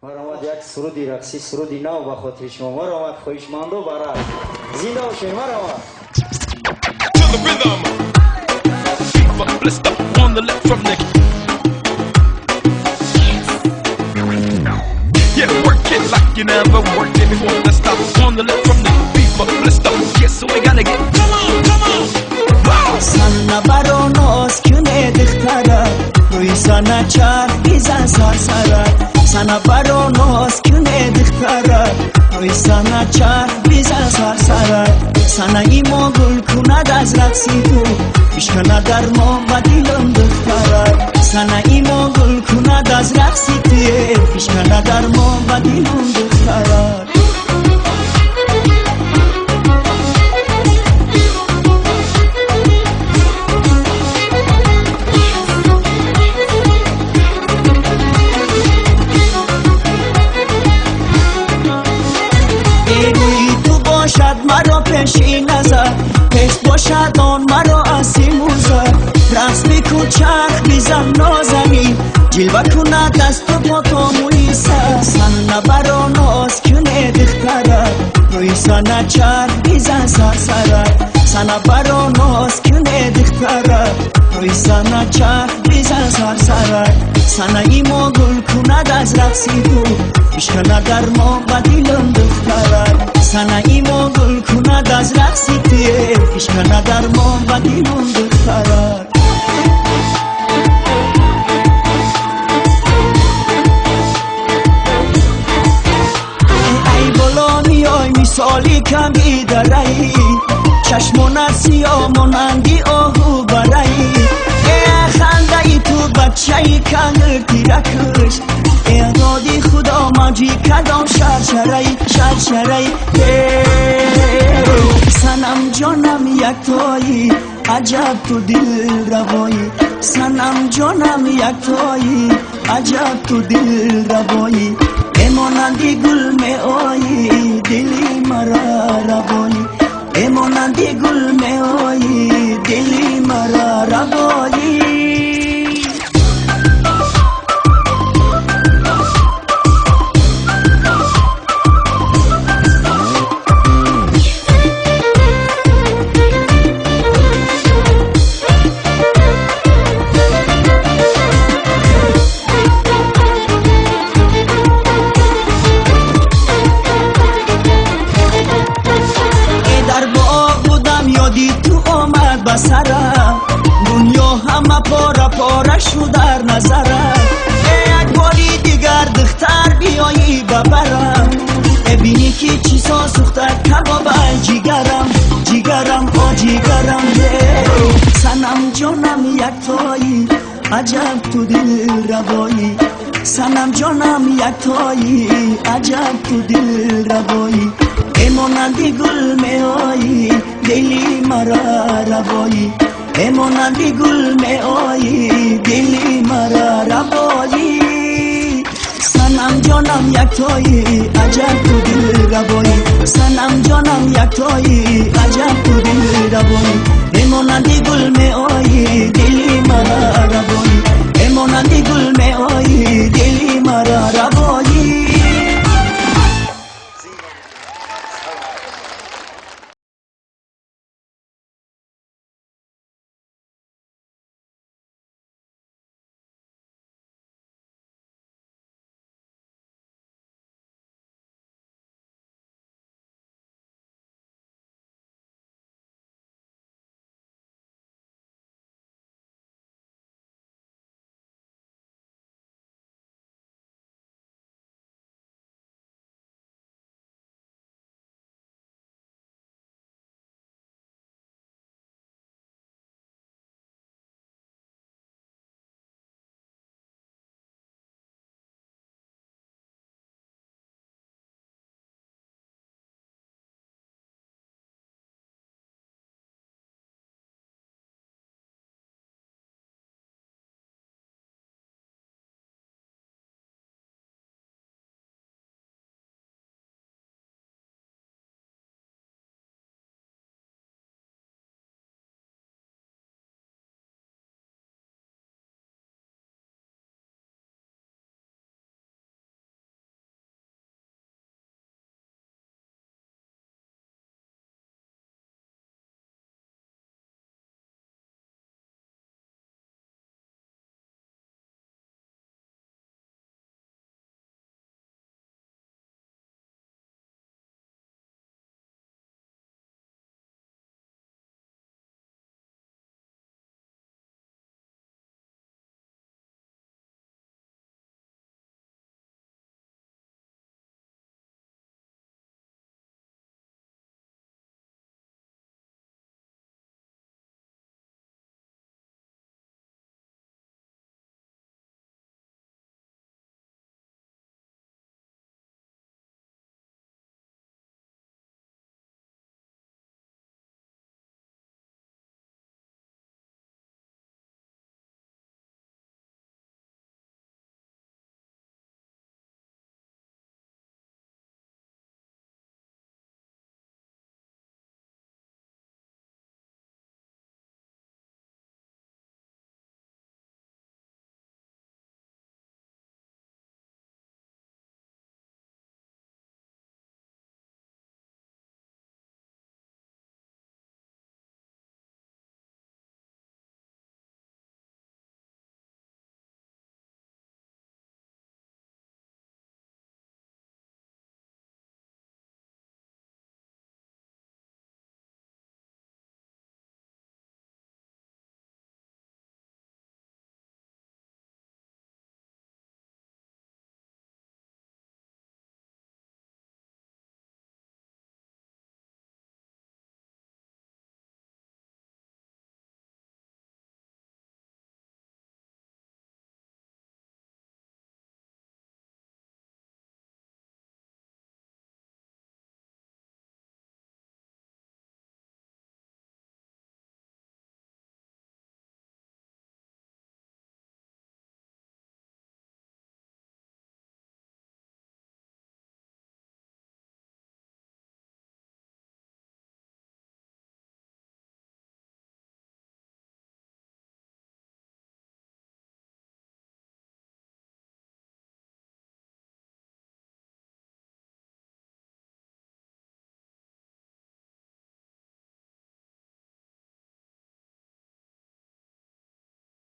ما را آمد یک سرودی رقصی سرودی نو به خاطر شما ما را آمد خواهشمند و برای زنده باشین ما را آمد Yeah, work it like you never worked it before. Let's stop on the left from the beat, but let's stop. Yeah, so we gotta get. Come on, come on. Wow. Sana baronos küne diktara, roy sana çar biza sarsara. Sana baronos küne diktara, roy sana çar biza sarsara. Sana imogul kuna dazrak situ, ishkana darmo badilum diktara. Sana imogul kuna dazrak situ, ishkana darmo badilum diktara. باشد مرا پیشی نظر پیش باشد آن مرا اسیموزه رقص میکن چرخ بیزم نازنی جلوه کنه دست و پا کاموی سن برا ناز کنه دختره روی سن چرخ بیزن سرسره سن برا ناز کنه دختره روی سن چرخ بیزن سرسره سن ایما گل کند از رقصی تو اشکنه در ما بدیلم دختره sana imo gul kuna daz raksiti ishkana darmo badilum dukharar ay boloni oy misali kami darai chashmona siyo monandi ohu barai khandai tu bachai kanır tirakush دادی خدا ماجی کدام شرشرای سنم جانم یک تایی عجب تو دل روایی سنم جانم یک تایی عجب تو دل روایی امانندی گل می آیی دلی مرا روایی امانندی گل می آیی دلی مرا روایی بسرم دنیا همه پاره پاره شو در نظرم یک باری دیگر دختر بیایی ببرم ببینی که چیزا سوخته کباب جیگرم جیگرم آ جیگرم سنم جانم یک تایی عجب تو دل روایی سنم جانم یک تایی عجب تو دل روایی امانندی گل می آیی دلی مرا روایی امانندی گل می آیی دلی مرا روایی سنم جانم یک تایی عجب تو دل روایی سنم جانم یک تایی عجب تو دل روایی امانندی گل می آیی دلی مرا روایی امانندی گل می آیی دلی مرا روایی